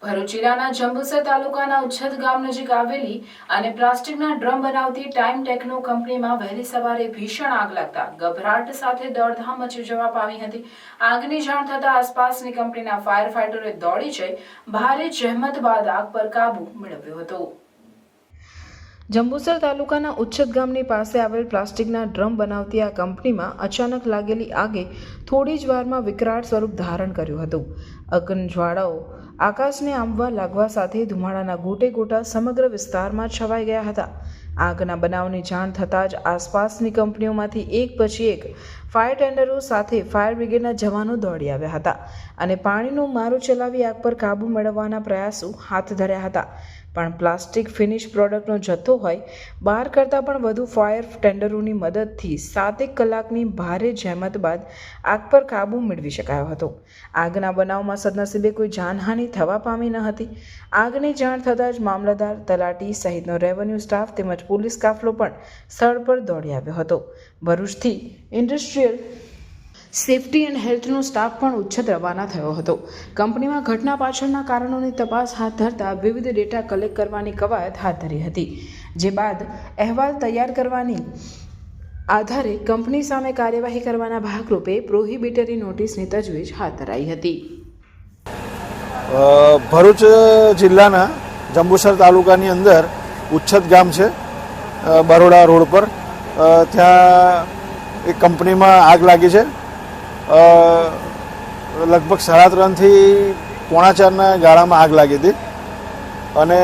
ભરૂચ જિલ્લાના જંબુસર તાલુકાના ઉચ્છદ ગામ નજીક આવેલી અને પ્લાસ્ટિકના ડ્રમ બનાવતી ટાઈમ ટેકનો કંપનીમાં વહેલી સવારે ભીષણ આગ લાગતા ગભરાટ સાથે દોડધામ મચી જવા પામી હતી। આગની જાણ થતાં આસપાસની કંપનીના ફાયર ફાઈટરોએ દોડી જઈ ભારે જહેમત બાદ આગ પર કાબુ મેળવ્યો હતો। જંબુસર તાલુકાના ઉચ્છદ ગામની પાસે આવેલ પ્લાસ્ટિકના ડ્રમ બનાવતી આ કંપનીમાં અચાનક લાગેલી આગે થોડી જ વારમાં વિકરાળ સ્વરૂપ ધારણ કર્યું હતું। અગ્નિજ્વાળાઓ આકાશને આંબવા લાગવા સાથે ધુમાડાના ગોટે ગોટા સમગ્ર વિસ્તારમાં છવાઈ ગયા હતા। આગના બનાવની જાણ થતાં જ આસપાસની કંપનીઓમાંથી એક પછી એક ફાયર ટેન્ડરો સાથે ફાયર બ્રિગેડના જવાનો દોડી આવ્યા હતા અને પાણીનું મારું ચલાવી આગ પર કાબૂ મેળવવાના પ્રયાસો હાથ ધર્યા હતા। પણ પ્લાસ્ટિક ફિનિશ પ્રોડક્ટનો જથ્થો હોય 12 કરતાં પણ વધુ ફાયર ટેન્ડરોની મદદથી 7 કલાકની ભારે જહેમત બાદ આગ પર કાબૂ મેળવી શકાયો હતો। આગના બનાવમાં સદનસીબે કોઈ જાનહાનિ થવા પામી ન હતી। આગની જાણ થતાં જ મામલતદાર, તલાટી સહિતનો રેવન્યુ સ્ટાફ તેમજ પોલીસ કાફલો પણ સ્થળ પર દોડી આવ્યો હતો। ભરૂચથી ઇન્ડસ્ટ્રીયલ સેફટી એન્ડ હેલ્થનો સ્ટાફ પણ ઉચ્છદ રવાના થયો હતો। કંપનીમાં ઘટના પાછળના કારણોની તપાસ હાથ ધરતા વિવિધ ડેટા કલેક્ટ કરવાની કવાયત હાથ ધરી હતી, જે બાદ અહેવાલ તૈયાર કરવાની આધારે કંપની સામે કાર્યવાહી કરવાના ભાગરૂપે પ્રોહિબિટરી નોટિસની તજવીજ હાથ ધરાઈ હતી। ભરૂચ જિલ્લાના જંબુસર તાલુકાની અંદર ઉચ્છદ ગામ છે, બરોડા રોડ પર। ત્યાં એક કંપનીમાં આગ લાગી છે। લગભગ 3:30 થી 3:45 ગાળામાં આગ લાગી હતી અને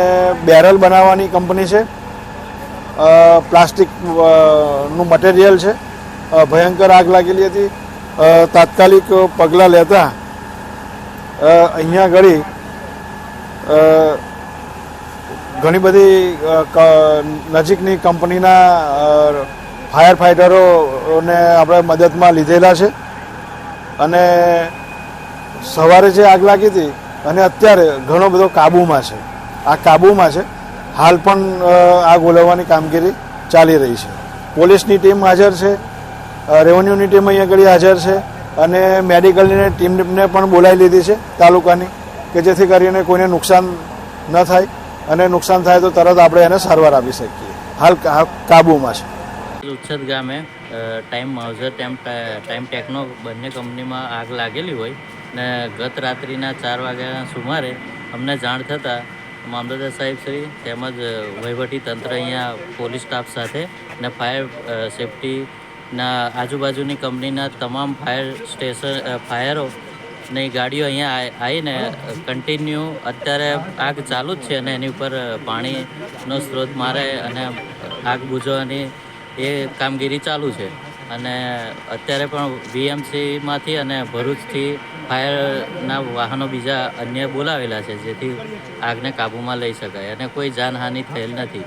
બેરલ બનાવવાની કંપની છે, પ્લાસ્ટિકનું મટીરિયલ છે। ભયંકર આગ લાગેલી હતી। તાત્કાલિક પગલાં લેતા અહીંયા ઘડી ઘણી બધી નજીકની કંપનીના ફાયર ફાઈટરોને આપણે મદદમાં લીધેલા છે અને સવારે જે આગ લાગી હતી અને અત્યારે ઘણો બધો કાબૂમાં છે। આ કાબૂમાં છે। હાલ પણ આગ ઓલવવાની કામગીરી ચાલી રહી છે। પોલીસની ટીમ હાજર છે, રેવન્યુની ટીમ અહીંયા આગળ હાજર છે અને મેડિકલની ટીમને પણ બોલાવી લીધી છે તાલુકાની, કે જેથી કરીને કોઈને નુકસાન ન થાય અને નુકસાન થાય તો તરત આપણે એને સારવાર આપી શકીએ। હાલ કાબૂમાં છે। ઉચ્છદ ગામે ટાઈમ માઉઝર ટાઈમ ટેકનો બંને કંપનીમાં આગ લાગેલી હોય ને ગત રાત્રિના 4 વાગ્યાના સુમારે અમને જાણ થતાં મામલતદાર સાહેબ શ્રી તેમજ વહીવટી તંત્ર અહીંયા પોલીસ સ્ટાફ સાથે ને ફાયર સેફટીના આજુબાજુની કંપનીના તમામ ફાયરો ને ગાડીઓ અહીંયા આવીને કન્ટિન્યુ અત્યારે આગ ચાલુ જ છે અને એની ઉપર પાણીનો સ્ત્રોત મારે અને આગ બુઝવવાની એ કામગીરી ચાલુ છે અને અત્યારે પણ VMCમાંથી અને ભરૂચથી ફાયરના વાહનો બીજા અન્ય બોલાવેલા છે, જેથી આગને કાબૂમાં લઈ શકાય અને કોઈ જાનહાનિ થયેલ નથી।